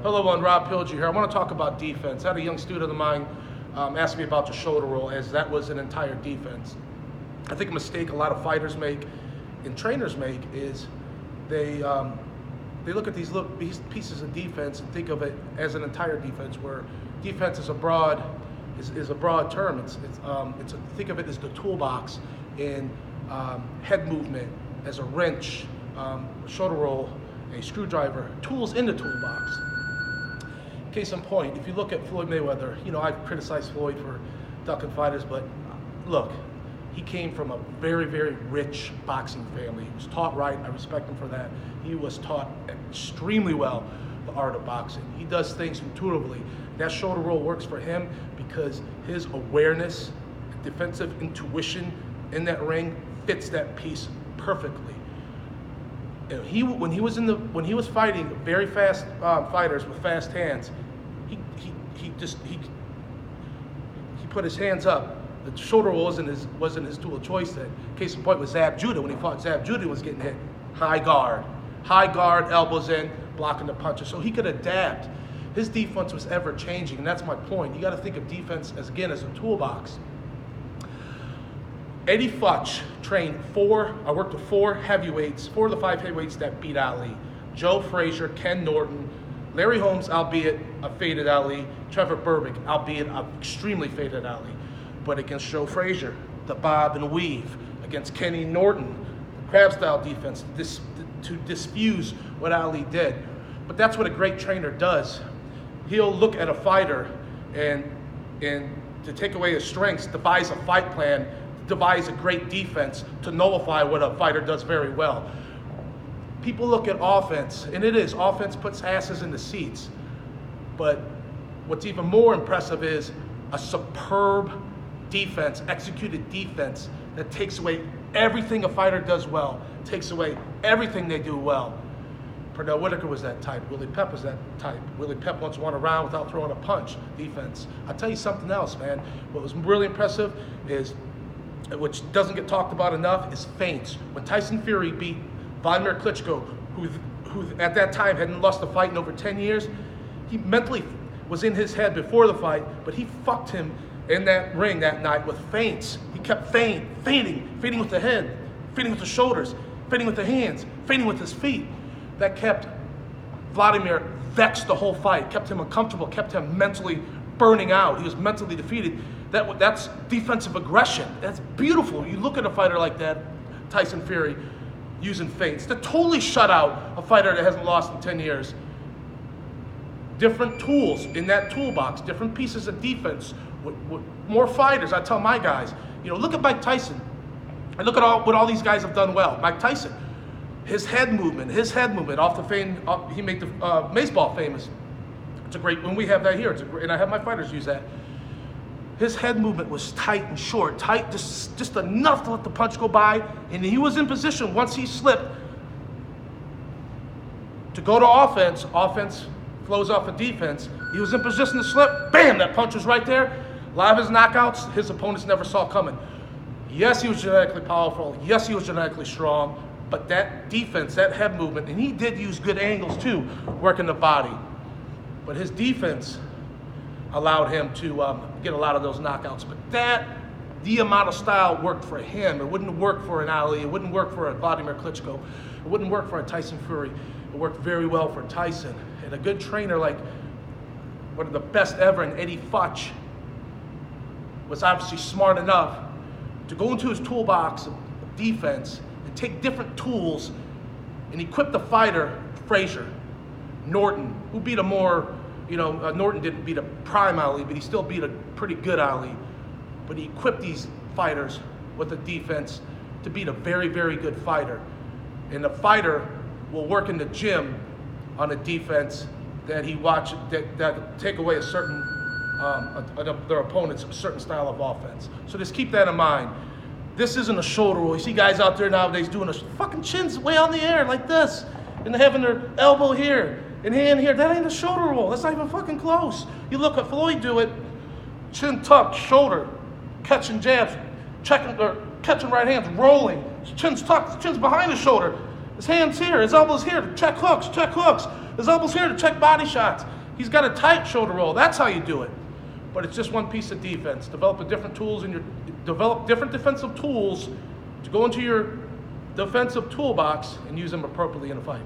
Hello, everyone. Rob Pilger here. I want to talk about defense. I had a young student of mine ask me about the shoulder roll, as that was an entire defense. I think a mistake a lot of fighters make and trainers make is they look at these pieces of defense and think of it as an entire defense, where defense is a broad term. Think of it as the toolbox in head movement, as a wrench, shoulder roll, a screwdriver, tools in the toolbox. Case in point, if you look at Floyd Mayweather, I've criticized Floyd for ducking fighters, but look, he came from a very, very rich boxing family. He was taught right. I respect him for that. He was taught extremely well the art of boxing. He does things intuitively. That shoulder roll works for him because his awareness, defensive intuition in that ring fits that piece perfectly. When he was fighting very fast fighters with fast hands, he put his hands up. The shoulder roll wasn't his tool of choice. Then, case in point was Zab Judah. When he fought Zab Judah, was getting hit high guard, elbows in, blocking the punches, so he could adapt. His defense was ever changing, and that's my point. You got to think of defense as a toolbox. Eddie Futch I worked with four of the five heavyweights that beat Ali. Joe Frazier, Ken Norton, Larry Holmes, albeit a faded Ali, Trevor Berbick, albeit an extremely faded Ali. But against Joe Frazier, the bob and weave. Against Kenny Norton, the crab-style defense to diffuse what Ali did. But that's what a great trainer does. He'll look at a fighter and to take away his strengths, devise a fight plan, devise a great defense to nullify what a fighter does very well. People look at offense, and offense puts asses in the seats. But what's even more impressive is a superb defense, executed defense that takes away everything a fighter does well, takes away everything they do well. Pernell Whitaker was that type. Willie Pep was that type. Willie Pep once won a round without throwing a punch. Defense. I'll tell you something else, man. What was really impressive is, which doesn't get talked about enough, is feints. When Tyson Fury beat Vladimir Klitschko, who at that time hadn't lost a fight in over 10 years, he mentally was in his head before the fight, but he fucked him in that ring that night with feints. He kept feinting with the head, feinting with the shoulders, feinting with the hands, feinting with his feet. That kept Vladimir vexed the whole fight, kept him uncomfortable, kept him mentally burning out. He was mentally defeated. That's defensive aggression. That's beautiful. You look at a fighter like that, Tyson Fury, using feints to totally shut out a fighter that hasn't lost in 10 years. Different tools in that toolbox, different pieces of defense. With more fighters, I tell my guys, look at Mike Tyson. And look at what all these guys have done well. Mike Tyson, his head movement off the fame, he made the Mace-ball famous. It's a great, when we have that here, and I have my fighters use that. His head movement was tight and short, just enough to let the punch go by, and he was in position once he slipped to go to offense. Offense flows off of defense. He was in position to slip, bam, that punch was right there. A lot of his knockouts, his opponents never saw coming. Yes, he was genetically powerful. Yes, he was genetically strong, but that defense, that head movement, and he did use good angles too, working the body. But his defense allowed him to get a lot of those knockouts. But the amount of style worked for him. It wouldn't work for an Ali. It wouldn't work for a Vladimir Klitschko. It wouldn't work for a Tyson Fury. It worked very well for Tyson. And a good trainer like one of the best ever in Eddie Futch was obviously smart enough to go into his toolbox of defense and take different tools and equip the fighter. Frazier, Norton, who beat a more, Norton didn't beat a prime Ali, but he still beat a pretty good Ali. But he equipped these fighters with a defense to beat a very, very good fighter. And the fighter will work in the gym on a defense that that take away a certain their opponent's certain style of offense. So just keep that in mind. This isn't a shoulder roll. You see guys out there nowadays doing a fucking chin's way on the air like this, and they're having their elbow here and hand here. That ain't a shoulder roll. That's not even fucking close. You look at Floyd do it, chin tucked, shoulder, catching jabs, catching right hands, rolling, chin's tucked, chin's behind the shoulder. His hand's here, his elbow's here to check hooks, His elbow's here to check body shots. He's got a tight shoulder roll. That's how you do it. But it's just one piece of defense. Develop different defensive tools to go into your defensive toolbox and use them appropriately in a fight.